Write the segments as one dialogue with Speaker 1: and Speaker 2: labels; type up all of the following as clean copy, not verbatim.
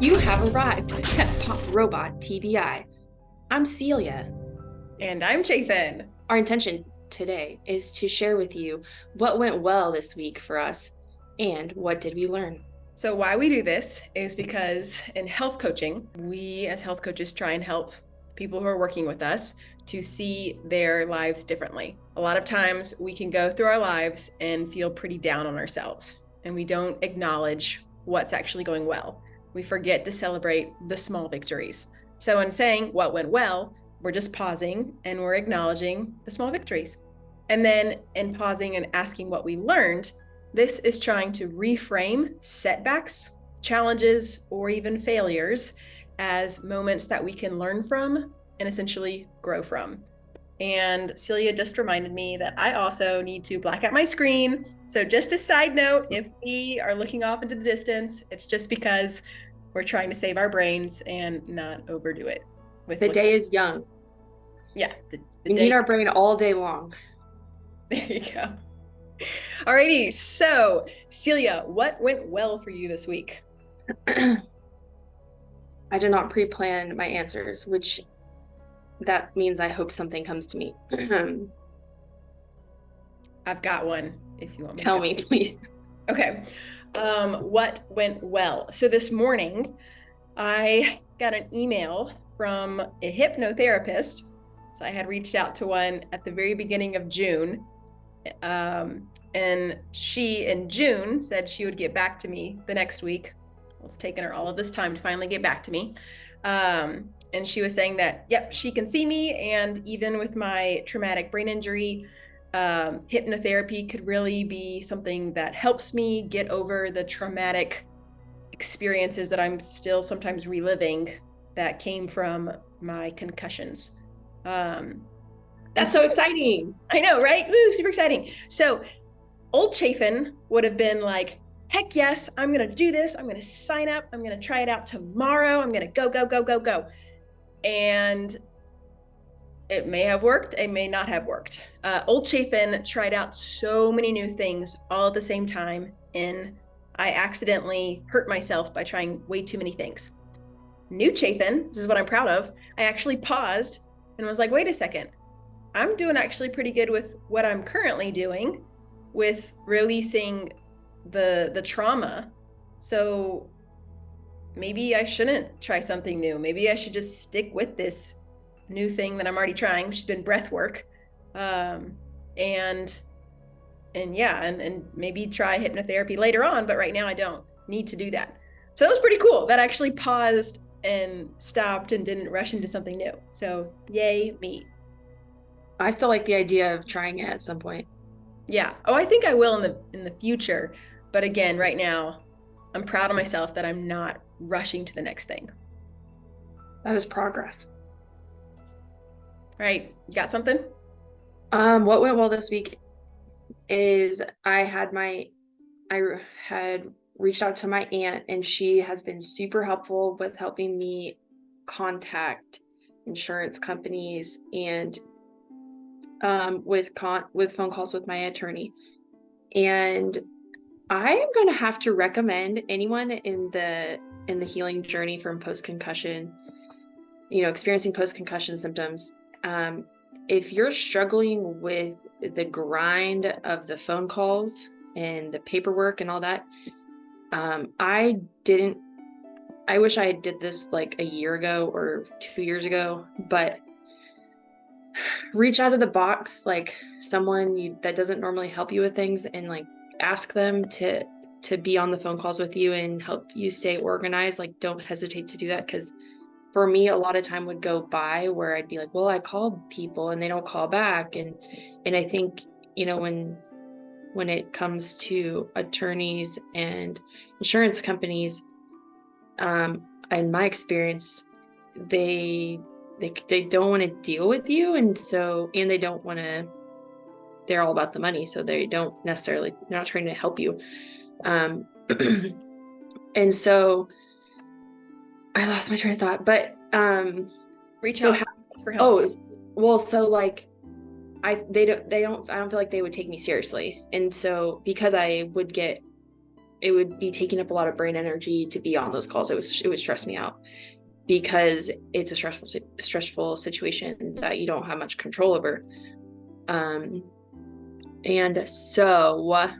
Speaker 1: You have arrived at Pop Robot TBI. I'm Celia.
Speaker 2: And I'm Chaffin.
Speaker 1: Our intention today is to share with you what went well this week for us and what did we learn.
Speaker 2: So, why we do this is because in health coaching, we as health coaches try and help people who are working with us to see their lives differently. A lot of times we can go through our lives and feel pretty down on ourselves, and we don't acknowledge what's actually going well. We forget to celebrate the small victories. So, in saying what went well, we're just pausing and we're acknowledging the small victories. And then in pausing and asking what we learned, this is trying to reframe setbacks, challenges, or even failures as moments that we can learn from and essentially grow from. And Celia just reminded me that I also need to black out my screen. So just a side note, if we are looking off into the distance, it's just because we're trying to save our brains and not overdo it.
Speaker 1: The day is young.
Speaker 2: Yeah.
Speaker 1: We need our brain all day long.
Speaker 2: There you go. Alrighty, so Celia, what went well for you this week?
Speaker 1: I did not pre-plan my answers, which that means I hope something comes to me.
Speaker 2: I've got one if you want me
Speaker 1: Tell me, please.
Speaker 2: Okay. What went well? So this morning, I got an email from a hypnotherapist. So I had reached out to one at the very beginning of June. And she in June said she would get back to me the next week. It's taken her all of this time to finally get back to me. And she was saying that, yep, she can see me. And even with my traumatic brain injury, hypnotherapy could really be something that helps me get over the traumatic experiences that I'm still sometimes reliving that came from my concussions.
Speaker 1: That's so exciting.
Speaker 2: I know, right? Woo, super exciting. So old Chaffin would have been like, heck yes, I'm going to do this. I'm going to sign up. I'm going to try it out tomorrow. I'm going to go, go, go, go, go. And it may have worked. It may not have worked. Old Chaffin tried out so many new things all at the same time. And I accidentally hurt myself by trying way too many things. New Chaffin, this is what I'm proud of. I actually paused and was like, wait a second. I'm doing actually pretty good with what I'm currently doing with releasing the trauma. So maybe I shouldn't try something new. Maybe I should just stick with this new thing that I'm already trying, which has been breath work. And maybe try hypnotherapy later on, but right now I don't need to do that. So that was pretty cool. That actually paused and stopped and didn't rush into something new. So yay me.
Speaker 1: I still like the idea of trying it at some point.
Speaker 2: Yeah. Oh, I think I will in the future. But again, right now, I'm proud of myself that I'm not rushing to the next thing.
Speaker 1: That is progress.
Speaker 2: Right. You got something?
Speaker 1: What went well this week is I had reached out to my aunt, and she has been super helpful with helping me contact insurance companies and with phone calls with my attorney. And I am going to have to recommend anyone in the healing journey from post-concussion, experiencing post-concussion symptoms. If you're struggling with the grind of the phone calls and the paperwork and all that, I wish I did this like a year ago or 2 years ago, but reach out of the box, like someone that doesn't normally help you with things, and like ask them to be on the phone calls with you and help you stay organized. Like, don't hesitate to do that, because for me, a lot of time would go by where I'd be like, well, I called people and they don't call back. And I think, when it comes to attorneys and insurance companies, in my experience, they don't want to deal with you. And they don't want to, they're all about the money. So they're not trying to help you. And so I lost my train of thought, but,
Speaker 2: Reach out for help.
Speaker 1: I don't feel like they would take me seriously. And so because I would get it would be taking up a lot of brain energy to be on those calls. It would stress me out because it's a stressful situation that you don't have much control over. And so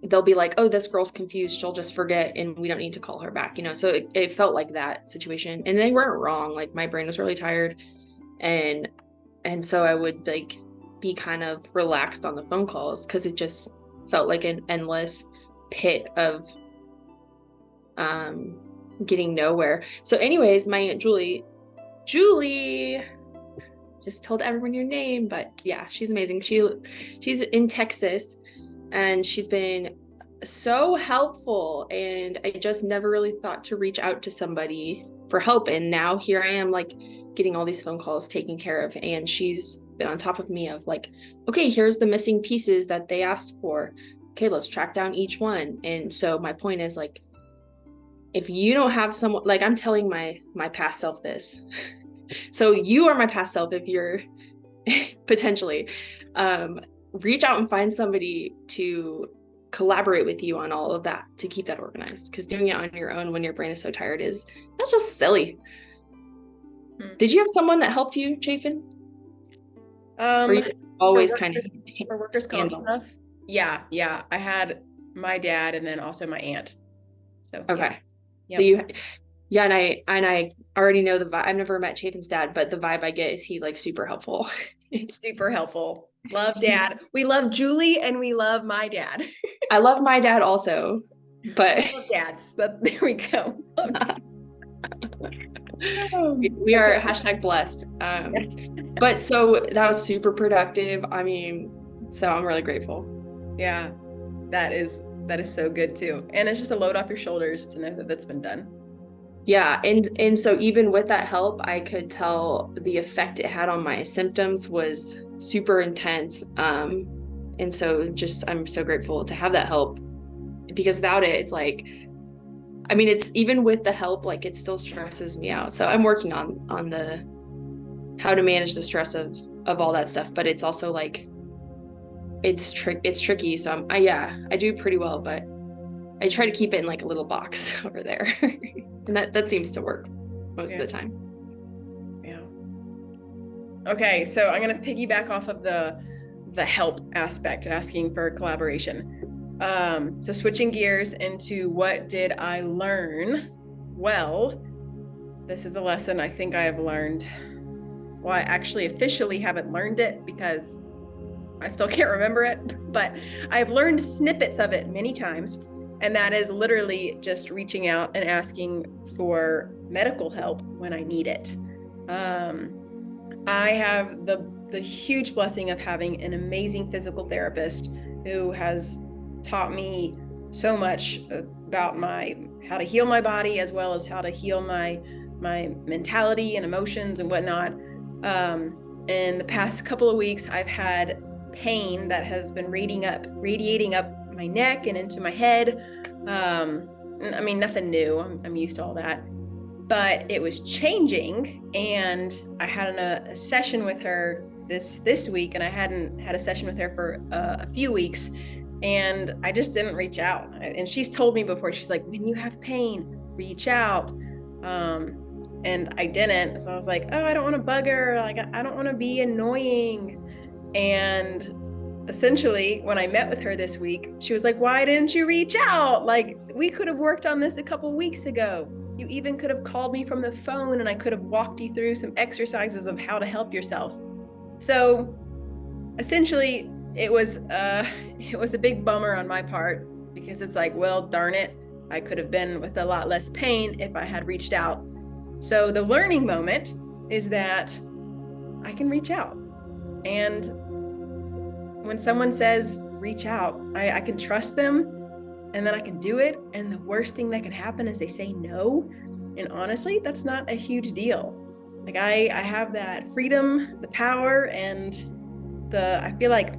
Speaker 1: they'll be like, oh, this girl's confused, she'll just forget and we don't need to call her back, so it felt like that situation. And they weren't wrong. Like, my brain was really tired, and so I would like be kind of relaxed on the phone calls because it just felt like an endless pit of getting nowhere. So anyways, my Aunt Julie, just told everyone your name, but yeah, she's amazing. She's in Texas, and she's been so helpful, and I just never really thought to reach out to somebody for help. And now here I am, like, getting all these phone calls taken care of, and she's been on top of me of like, okay, here's the missing pieces that they asked for. Okay, let's track down each one. And so my point is, like, if you don't have someone, like, I'm telling my past self this. So you are my past self if you're potentially reach out and find somebody to collaborate with you on all of that, to keep that organized, because doing it on your own when your brain is so tired that's just silly. Did you have someone that helped you, Chaffin? Or you always kind of
Speaker 2: for workers' comp stuff? Yeah, I had my dad and then also my aunt. So
Speaker 1: okay.
Speaker 2: Yeah.
Speaker 1: So and I already know the vibe. I've never met Chaffin's dad, but the vibe I get is he's like super helpful.
Speaker 2: Super helpful. Love dad. We love Julie and we love my dad.
Speaker 1: I love my dad also, but
Speaker 2: love dads. There we go.
Speaker 1: We are #blessed. But so that was super productive. I mean, so I'm really grateful.
Speaker 2: Yeah, that is so good too. And it's just a load off your shoulders to know that that's been done.
Speaker 1: Yeah, and so even with that help, I could tell the effect it had on my symptoms was super intense. And so I'm so grateful to have that help, because without it, it's like, I mean, it's even with the help, like, it still stresses me out. So I'm working on the how to manage the stress of all that stuff, but it's also like it's tricky. So I do pretty well, but I try to keep it in like a little box over there. And that seems to work most of the time.
Speaker 2: Yeah. Okay, so I'm going to piggyback off of the help aspect, asking for collaboration. So switching gears into what did I learn? Well, this is a lesson I think I have learned. Well, I actually officially haven't learned it because I still can't remember it, but I've learned snippets of it many times. And that is literally just reaching out and asking for medical help when I need it. I have the huge blessing of having an amazing physical therapist who has taught me so much about how to heal my body, as well as how to heal my mentality and emotions and whatnot. In the past couple of weeks, I've had pain that has been radiating up my neck and into my head. I mean, nothing new. I'm used to all that, but it was changing. And I had a session with her this week, and I hadn't had a session with her for a few weeks, and I just didn't reach out. And she's told me before, she's like, when you have pain, reach out. And I didn't. So I was like, oh, I don't want to bug her. Like, I don't want to be annoying. And essentially, when I met with her this week, she was like, why didn't you reach out? Like, we could have worked on this a couple weeks ago. You even could have called me from the phone and I could have walked you through some exercises of how to help yourself. So essentially, it was a big bummer on my part, because it's like, well, darn it, I could have been with a lot less pain if I had reached out. So the learning moment is that I can reach out. And when someone says reach out, I can trust them, and then I can do it. And the worst thing that can happen is they say no. And honestly, that's not a huge deal. Like, I have that freedom, the power, and I feel like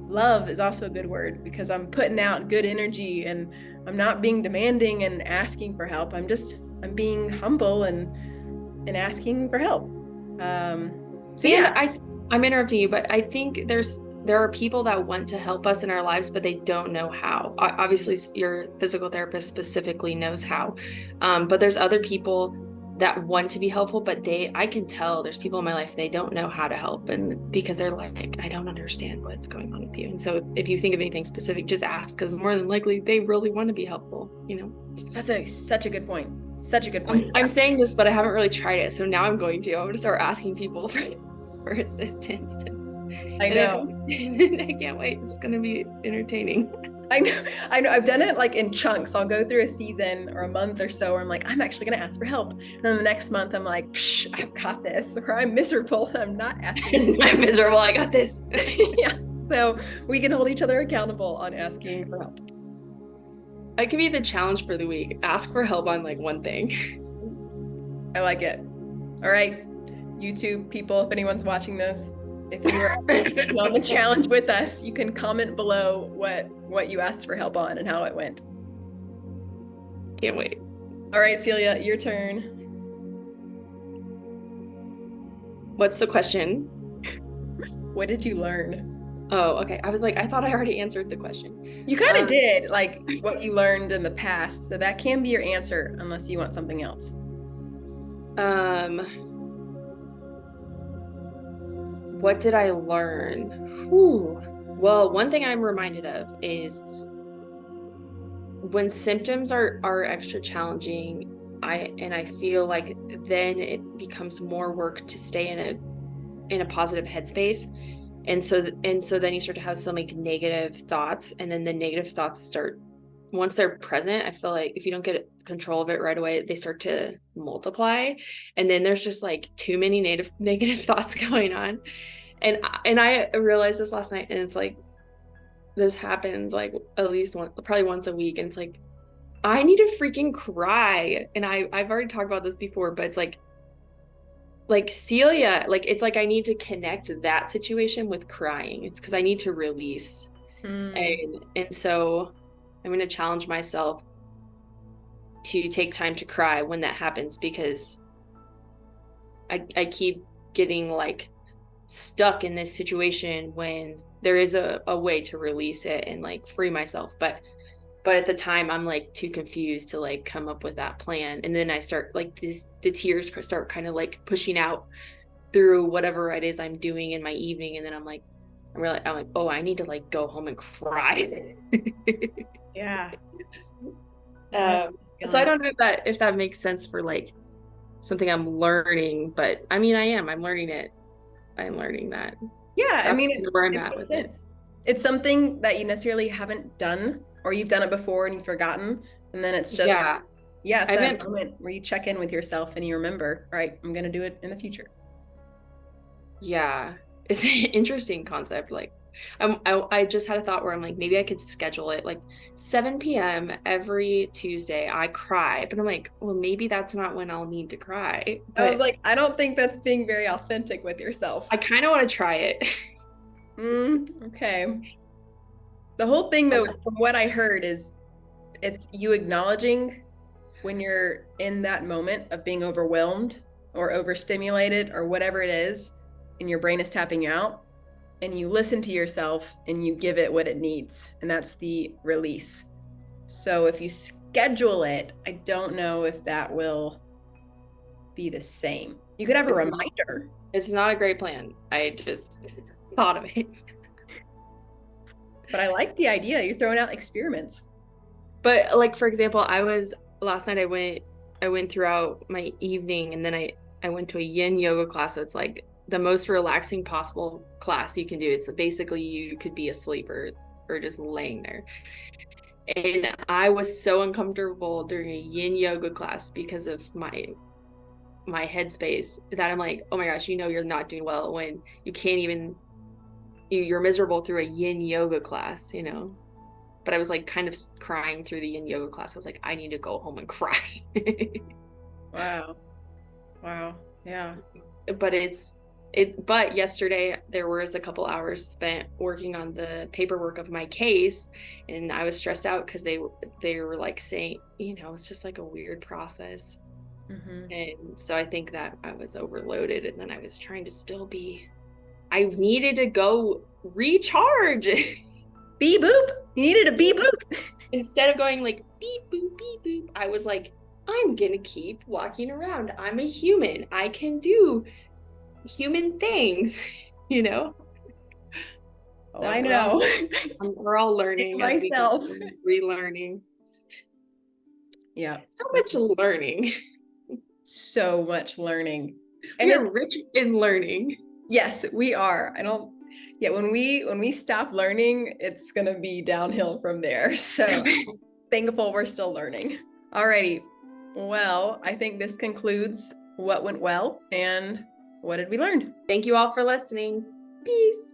Speaker 2: love is also a good word, because I'm putting out good energy and I'm not being demanding and asking for help. I'm being humble and asking for help. So yeah,
Speaker 1: I'm interrupting you, but I think there's there are people that want to help us in our lives, but they don't know how. Obviously, your physical therapist specifically knows how. But there's other people that want to be helpful, but I can tell there's people in my life, they don't know how to help. And because they're like, I don't understand what's going on with you. And so if you think of anything specific, just ask, because more than likely they really want to be helpful, you know?
Speaker 2: That's such a good point. Such a good point.
Speaker 1: I'm saying this, but I haven't really tried it. So now I'm going to start asking people for assistance.
Speaker 2: I know.
Speaker 1: I can't wait. It's going to be entertaining.
Speaker 2: I know. I've done it like in chunks. I'll go through a season or a month or so where I'm like, I'm actually going to ask for help. And then the next month I'm like, psh, I've got this. Or I'm miserable. I'm not asking.
Speaker 1: I'm miserable. I got this.
Speaker 2: Yeah. So we can hold each other accountable on asking for help.
Speaker 1: That could be the challenge for the week. Ask for help on like one thing.
Speaker 2: I like it. All right. YouTube people, if anyone's watching this, if you are on the challenge with us, you can comment below what you asked for help on and how it went.
Speaker 1: Can't wait.
Speaker 2: All right, Celia, your turn.
Speaker 1: What's the question?
Speaker 2: What did you learn?
Speaker 1: Oh, okay. I was like, I thought I already answered the question.
Speaker 2: You kind of did, like what you learned in the past. So that can be your answer unless you want something else.
Speaker 1: What did I learn? Whew. Well, one thing I'm reminded of is when symptoms are extra challenging, I feel like then it becomes more work to stay in a positive headspace. And so then you start to have some like negative thoughts, and then the negative thoughts start, once they're present, I feel like if you don't get control of it right away, they start to multiply. And then there's just like too many negative thoughts going on. And I realized this last night, and it's like, this happens like at least probably once a week. And it's like, I need to freaking cry. And I've already talked about this before, but it's like Celia, like, it's like I need to connect that situation with crying. It's because I need to release. And so I'm going to challenge myself to take time to cry when that happens, because I keep getting like stuck in this situation when there is a way to release it and like free myself. But at the time I'm like too confused to like come up with that plan. And then I start like the tears start kind of like pushing out through whatever it is I'm doing in my evening. And then I'm like, oh, I need to like go home and cry.
Speaker 2: Yeah.
Speaker 1: So I don't know if that makes sense for like something I'm learning, but I mean, I'm learning it. I'm learning that.
Speaker 2: Yeah. I mean,
Speaker 1: where I'm at with it.
Speaker 2: It's something that you necessarily haven't done, or you've done it before and you've forgotten. And then it's just, it's that moment where you check in with yourself and you remember, all right, I'm going to do it in the future.
Speaker 1: Yeah. It's an interesting concept. Like, I just had a thought where I'm like, maybe I could schedule it like 7 p.m. every Tuesday. I cry, but I'm like, well, maybe that's not when I'll need to cry. But
Speaker 2: I was like, I don't think that's being very authentic with yourself.
Speaker 1: I kind of want to try it.
Speaker 2: Okay. The whole thing, though, from what I heard, is it's you acknowledging when you're in that moment of being overwhelmed or overstimulated or whatever it is, and your brain is tapping out, and you listen to yourself and you give it what it needs. And that's the release. So if you schedule it, I don't know if that will be the same. You could have a reminder.
Speaker 1: It's not a great plan. I just thought of it.
Speaker 2: But I like the idea. You're throwing out experiments.
Speaker 1: But like, for example, last night I went throughout my evening, and then I went to a yin yoga class. So it's like the most relaxing possible class you can do. It's basically, you could be asleep or just laying there. And I was so uncomfortable during a yin yoga class because of my headspace, that I'm like, oh my gosh, you're not doing well when you can't even, you're miserable through a yin yoga class, But I was like kind of crying through the yin yoga class. I was like, I need to go home and cry.
Speaker 2: Wow. Yeah.
Speaker 1: But yesterday there was a couple hours spent working on the paperwork of my case, and I was stressed out because they were like saying, it's just like a weird process. And so I think that I was overloaded, and then I was trying to still be I needed to go recharge.
Speaker 2: Beep boop. You needed a beep boop.
Speaker 1: Instead of going like beep boop, beep boop, I was like, I'm gonna keep walking around. I'm a human. I can do human things, you know?
Speaker 2: Oh,
Speaker 1: So
Speaker 2: I know.
Speaker 1: we're all learning as we go
Speaker 2: Myself.
Speaker 1: through relearning.
Speaker 2: Yeah.
Speaker 1: So much learning.
Speaker 2: So much learning. And
Speaker 1: We are rich in learning.
Speaker 2: yes, we are. Yeah, when we stop learning, it's gonna be downhill from there. So thankful we're still learning. Alrighty. Well, I think this concludes what went well and what did we learn?
Speaker 1: Thank you all for listening. Peace.